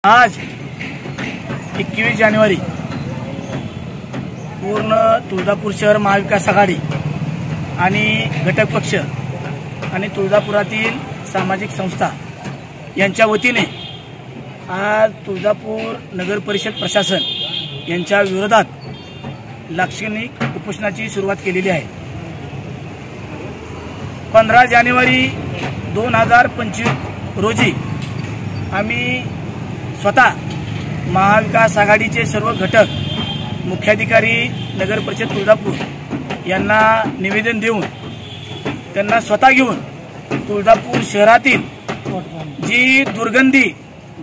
आज 21 जानेवारी पूर्ण तुळजापूर शहर महाविकास आघाडी आणि घटक पक्ष आणि तुळजापुरातील सामाजिक संस्था यांच्या वतीने आज तुळजापूर नगर परिषद प्रशासन यांच्या विरोधात लाक्षणिक उपोषणाची सुरुवात केलेली आहे। 15 जानेवारी 2025 रोजी आम्ही स्वतः महाविकास आघाडीचे सर्व घटक मुख्याधिकारी नगर परिषद तुळजापूर यांना निवेदन देऊन त्यांना स्वतः घेऊन तुळजापूर शहरातील जी दुर्गंधी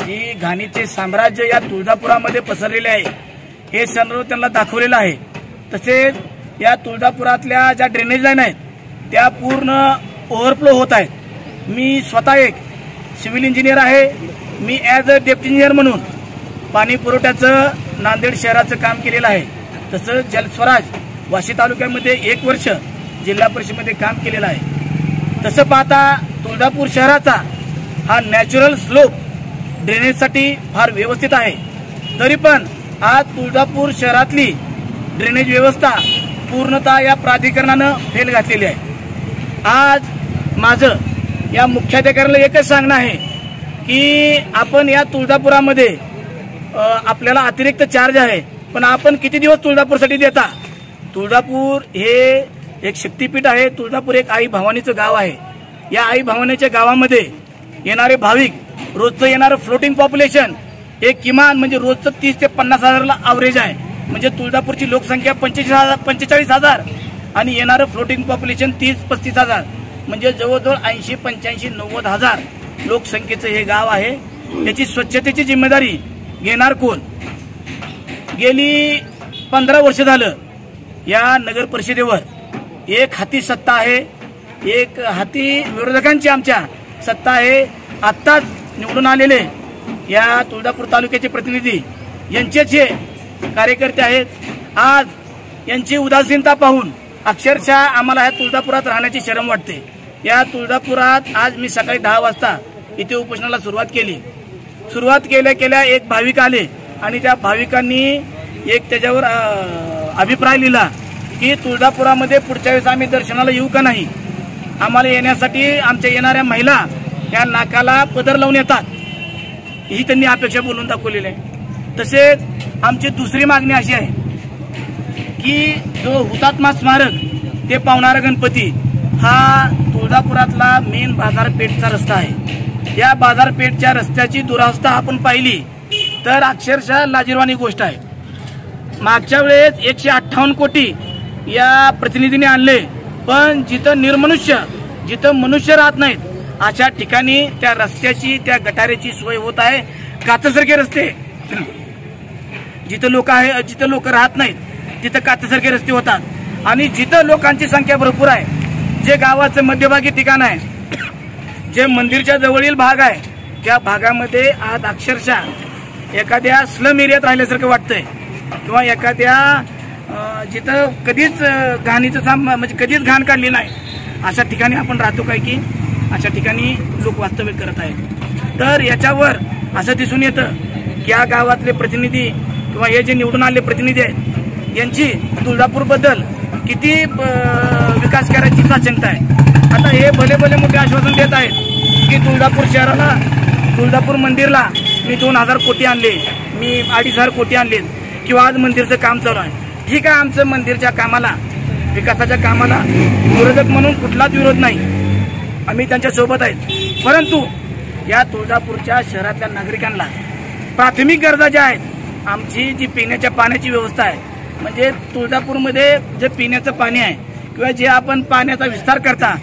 जी घाणीचे साम्राज्य या तुळजापुरामध्ये पसरलेले आहे हे सर्व त्यांना दाखवलेलं आहे। तसेच या तुळजापुरातल्या ज्या ड्रेनेज लाईन आहेत त्या पूर्ण ओव्हरफ्लो होत आहेत। मी स्वतः एक सिव्हिल इंजिनियर आहे। मी ॲज अ डेप्टी इंजिनियर म्हणून पाणी पुरवठ्याचं नांदेड शहराचं काम केलेलं आहे। तसंच जलस्वराज वाशी तालुक्यामध्ये 1 वर्ष जिल्हा परिषदेमध्ये काम केलेलं आहे। तसं पाहता तुळजापूर शहराचा हा नॅचरल स्लोप ड्रेनेजसाठी फार व्यवस्थित आहे। तरी पण आज तुळजापूर शहरातली ड्रेनेज व्यवस्था पूर्णतः या प्राधिकरणानं फेल घातलेली आहे। आज माझं या मुख्याधिकाऱ्याला एकच सांगणं आहे की आपण या तुळजापुरामध्ये आपल्याला अतिरिक्त चार्ज आहे, पण आपण किती दिवस तुळजापूरसाठी देता? तुळजापूर हे एक शक्तीपीठ आहे। तुळजापूर एक आई भवानीचं गाव आहे। या आई भवानीच्या गावामध्ये येणारे भाविक रोजचं येणारं फ्लोटिंग पॉप्युलेशन हे किमान म्हणजे रोजचं 30 ते 50 हजारला ॲव्हरेज आहे। म्हणजे तुळजापूरची लोकसंख्या 45,000 आणि येणारं फ्लोटिंग पॉप्युलेशन 30-35 हजार म्हणजे जवळजवळ 80-85-90 हजार लोकसंख्येचं हे गाव आहे। याची स्वच्छतेची जिम्मेदारी घेणार कोण? गेली 15 वर्ष झालं या नगर परिषदेवर एक हाती सत्ता आहे, एक हाती विरोधकांची आमच्या सत्ता आहे। आत्ताच निवडून आलेले या तुळजापूर तालुक्याचे प्रतिनिधी यांचेच हे कार्यकर्ते आहेत। आज यांची उदासीनता पाहून अक्षरशः आम्हाला ह्या तुळजापुरात राहण्याची शरम वाटते। या तुळजापुरात आज मी सकाळी 10 वाजता इथे उपोषणाला सुरुवात केली। सुरुवात केल्या एक भाविक आले आणि त्या भाविकांनी एक त्याच्यावर अभिप्राय लिहिला की तुळजापुरामध्ये पुढच्या वेळेस आम्ही दर्शनाला येऊ का नाही? आम्हाला येण्यासाठी आमच्या येणाऱ्या महिला या नाकाला पदर लावून येतात ही त्यांनी अपेक्षा बोलून दाखवलेली आहे। तसेच आमची दुसरी मागणी अशी आहे की जो हुतात्मा स्मारक ते पावणारा गणपती हा तुळजापुरातला मेन बाजारपेठचा रस्ता आहे। या बाजारपेठच्या रस्त्याची दुरावस्था आपण पाहिली तर अक्षरशः लाजिरवाणी गोष्ट आहे। मागच्या वेळेस 158 कोटी या प्रतिनिधीने आणले, पण जिथं मनुष्य राहत नाहीत अशा ठिकाणी त्या रस्त्याची त्या गटारेची सोय होत आहे। काचेसारखे रस्ते जिथं लोक राहत नाहीत तिथं काचेसारखे रस्ते होतात आणि जिथं लोकांची संख्या भरपूर आहे, जे गावाचं मध्यभागी ठिकाण आहे, जे मंदिरच्या जवळील भाग आहे त्या भागामध्ये आज अक्षरशः एखाद्या स्लम एरियात राहिल्यासारखं वाटतंय किंवा एखाद्या जिथं कधीच घाणीचं म्हणजे कधीच घाण काढली नाही अशा ठिकाणी आपण राहतो काय की अशा ठिकाणी लोक वास्तव्य करत आहेत। तर याच्यावर असं दिसून येतं की या गावातले प्रतिनिधी किंवा हे जे निवडून आलेले प्रतिनिधी आहेत यांची तुळजापूरबद्दल किती विकास करायची साशंकता आहे। आता हे भले मोठे आश्वासन देत आहेत की तुळजापूर शहराला तुळजापूर मंदिरला मी 2000 कोटी आणले, मी 2500 कोटी आणले किंवा आज मंदिरचं काम चालू आहे। ठीक आहे, आमचं मंदिरच्या कामाला विकासाच्या कामाला विरोधक म्हणून कुठलाच विरोध नाही, आम्ही त्यांच्या सोबत आहेत। परंतु या तुळजापूरच्या शहरातल्या नागरिकांना प्राथमिक गरजा ज्या आहेत, आमची जी पिण्याच्या पाण्याची व्यवस्था आहे म्हणजे तुळजापूरमध्ये जे पिण्याचं पाणी आहे किंवा जे आपण पाण्याचा विस्तार करता